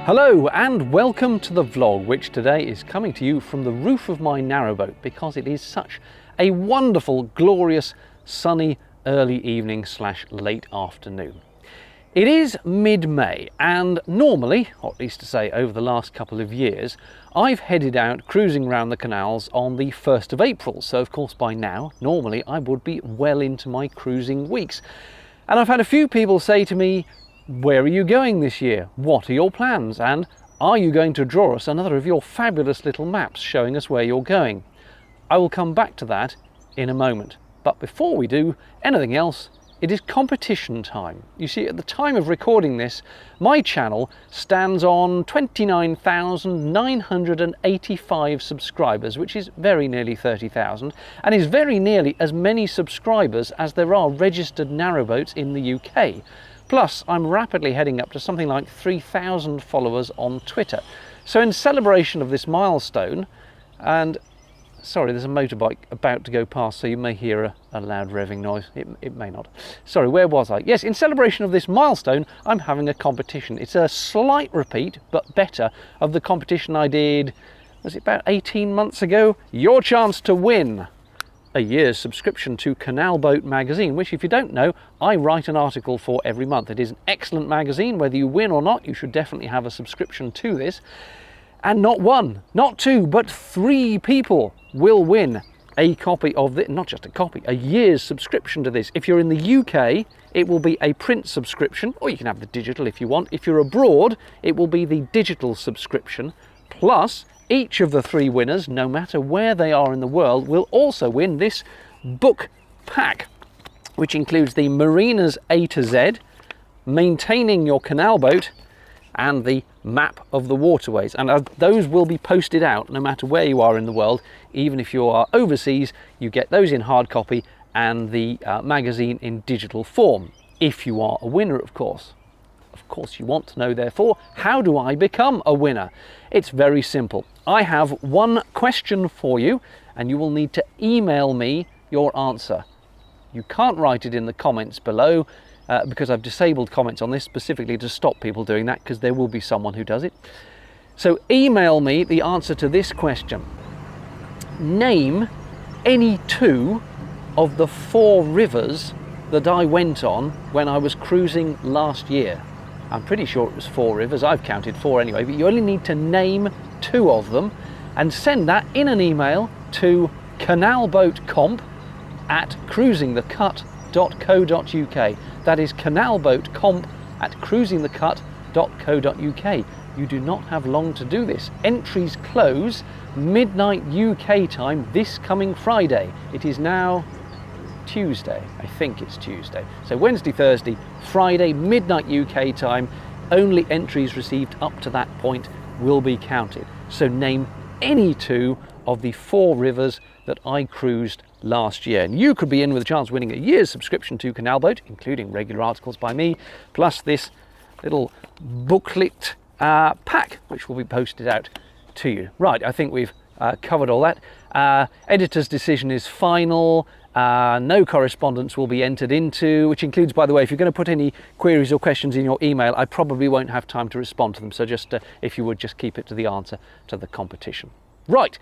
Hello and welcome to the vlog, which today is coming to you from the roof of my narrowboat because it is such a wonderful, glorious, sunny early evening / late afternoon. It is mid-May and normally, or at least to say over the last couple of years, I've headed out cruising around the canals on the 1st of April. So of course by now, normally I would be well into my cruising weeks. And I've had a few people say to me, where are you going this year? What are your plans? And are you going to draw us another of your fabulous little maps showing us where you're going? I will come back to that in a moment. But before we do anything else, it is competition time. You see, at the time of recording this, my channel stands on 29,985 subscribers, which is very nearly 30,000, and is very nearly as many subscribers as there are registered narrowboats in the UK. Plus, I'm rapidly heading up to something like 3,000 followers on Twitter. So in celebration of this milestone, and sorry, there's a motorbike about to go past, so you may hear a loud revving noise. It may not. Sorry, where was I? Yes, in celebration of this milestone, I'm having a competition. It's a slight repeat, but better, of the competition I did, was it about 18 months ago? Your chance to win a year's subscription to Canal Boat magazine, which, if you don't know, I write an article for every month. It is an excellent magazine. Whether you win or not, you should definitely have a subscription to this. And not one, not two, but 3 people will win a copy of this, not just a copy, a year's subscription to this. If you're in the UK, it will be a print subscription, or you can have the digital if you want. If you're abroad, it will be the digital subscription, plus each of the 3 winners, no matter where they are in the world, will also win this book pack, which includes the Marinas A to Z, Maintaining Your Canal Boat, and the map of the waterways. And those will be posted out no matter where you are in the world. Even if you are overseas, you get those in hard copy and the magazine in digital form, if you are a winner, of course. Of course, you want to know, therefore, how do I become a winner? It's very simple. I have one question for you, and you will need to email me your answer. You can't write it in the comments below, because I've disabled comments on this specifically to stop people doing that, because there will be someone who does it. So email me the answer to this question. Name any 2 of the 4 rivers that I went on when I was cruising last year. I'm pretty sure it was 4 rivers. I've counted 4 anyway, but you only need to name 2 of them and send that in an email to canalboatcomp@cruisingthecut.co.uk. That is canalboatcomp@cruisingthecut.co.uk. You do not have long to do this. Entries close midnight UK time this coming Friday. It is now Tuesday. I think it's Tuesday. So Wednesday, Thursday, Friday, midnight UK time. Only entries received up to that point will be counted. So name any 2 of the 4 rivers that I cruised last year. And you could be in with a chance of winning a year's subscription to Canal Boat, including regular articles by me, plus this little booklet pack, which will be posted out to you. Right, I think we've covered all that. Editor's decision is final. No correspondence will be entered into, which includes, by the way, if you're going to put any queries or questions in your email, I probably won't have time to respond to them. So just, if you would, just keep it to the answer to the competition. Right.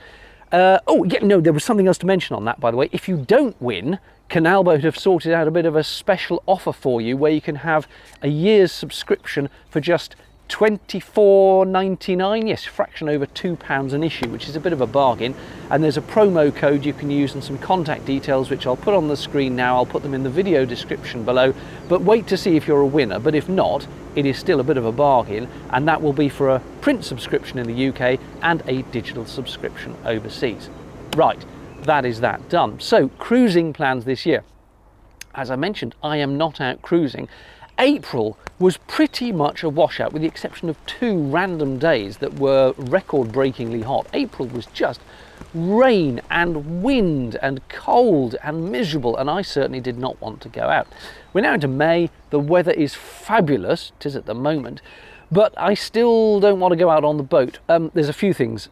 Oh, yeah, no, there was something else to mention on that, by the way. If you don't win, Canal Boat have sorted out a bit of a special offer for you where you can have a year's subscription for just £24.99, yes, fraction over £2 an issue, which is a bit of a bargain. And there's a promo code you can use and some contact details, which I'll put on the screen now. I'll put them in the video description below, but wait to see if you're a winner. But if not, it is still a bit of a bargain, and that will be for a print subscription in the UK and a digital subscription overseas. Right, that is that done. So cruising plans this year. As I mentioned, I am not out cruising. April was pretty much a washout, with the exception of 2 random days that were record-breakingly hot. April was just rain and wind and cold and miserable, and I certainly did not want to go out. We're now into May. The weather is fabulous. It is at the moment, but I still don't want to go out on the boat. There's a few things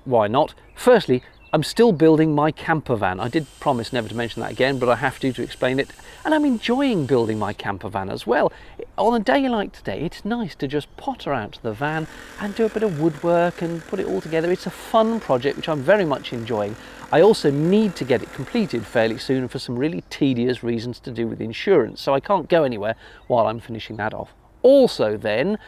why not. Firstly, I'm still building my camper van. I did promise never to mention that again, but I have to explain it. And I'm enjoying building my camper van as well. On a day like today, it's nice to just potter out to the van and do a bit of woodwork and put it all together. It's a fun project, which I'm very much enjoying. I also need to get it completed fairly soon for some really tedious reasons to do with insurance, so I can't go anywhere while I'm finishing that off. Also then,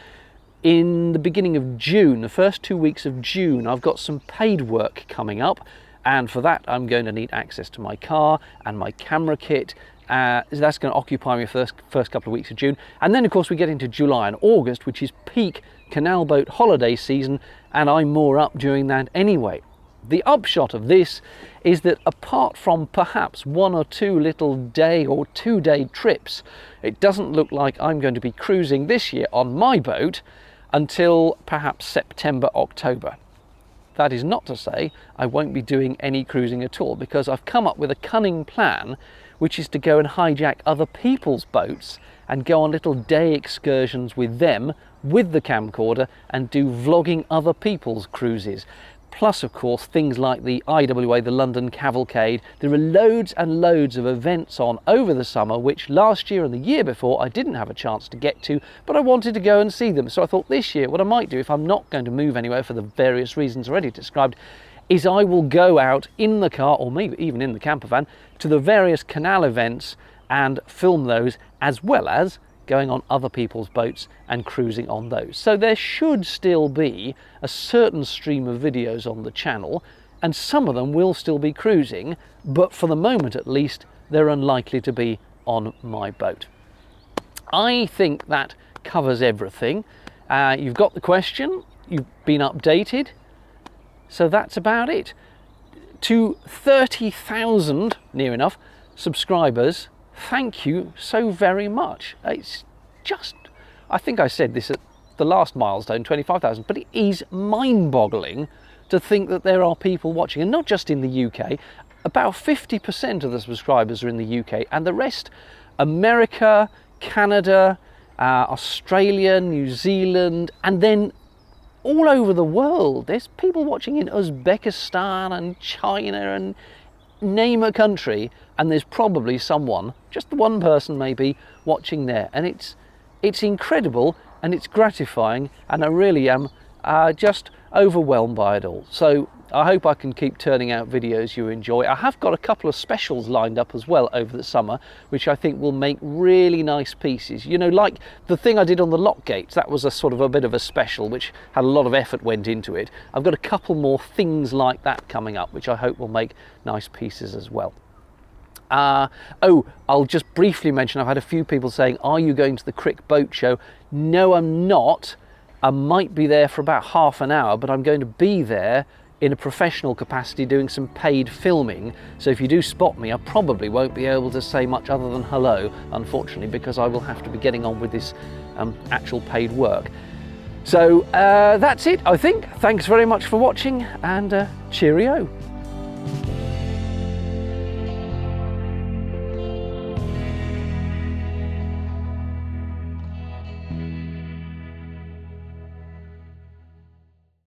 in the beginning of June, the first 2 weeks of June, I've got some paid work coming up, and for that I'm going to need access to my car and my camera kit. So that's going to occupy me first couple of weeks of June, and then of course we get into July and August, which is peak canal boat holiday season, and I'm more up during that anyway. The upshot of this is that apart from perhaps 1 or 2 little day or 2-day trips, it doesn't look like I'm going to be cruising this year on my boat until perhaps September, October. That is not to say I won't be doing any cruising at all, because I've come up with a cunning plan, which is to go and hijack other people's boats and go on little day excursions with them, with the camcorder, and do vlogging other people's cruises. Plus, of course, things like the IWA, the London Cavalcade. There are loads and loads of events on over the summer, which last year and the year before I didn't have a chance to get to, but I wanted to go and see them. So I thought this year what I might do, if I'm not going to move anywhere for the various reasons already described, is I will go out in the car, or maybe even in the camper van, to the various canal events and film those, as well as going on other people's boats and cruising on those. So there should still be a certain stream of videos on the channel, and some of them will still be cruising, but for the moment at least they're unlikely to be on my boat. I think that covers everything. You've got the question, you've been updated, so that's about it. To 30,000, near enough, subscribers, thank you so very much. It's just, I think I said this at the last milestone, 25,000, but it is mind-boggling to think that there are people watching, and not just in the UK. About 50% of the subscribers are in the UK, and the rest, America, Canada, Australia, New Zealand, and then all over the world. There's people watching in Uzbekistan and China and name a country, and there's probably someone, just one person maybe, watching there. And it's incredible, and it's gratifying, and I really am just overwhelmed by it all. So I hope I can keep turning out videos you enjoy. I have got a couple of specials lined up as well over the summer, which I think will make really nice pieces. You know, like the thing I did on the lock gates, that was a sort of a bit of a special, which had a lot of effort went into it. I've got a couple more things like that coming up, which I hope will make nice pieces as well. Oh, I'll just briefly mention, I've had a few people saying, are you going to the Crick Boat Show? No, I'm not. I might be there for about half an hour, but I'm going to be there in a professional capacity doing some paid filming. So if you do spot me, I probably won't be able to say much other than hello, unfortunately, because I will have to be getting on with this actual paid work. So that's it, I think. Thanks very much for watching, and cheerio.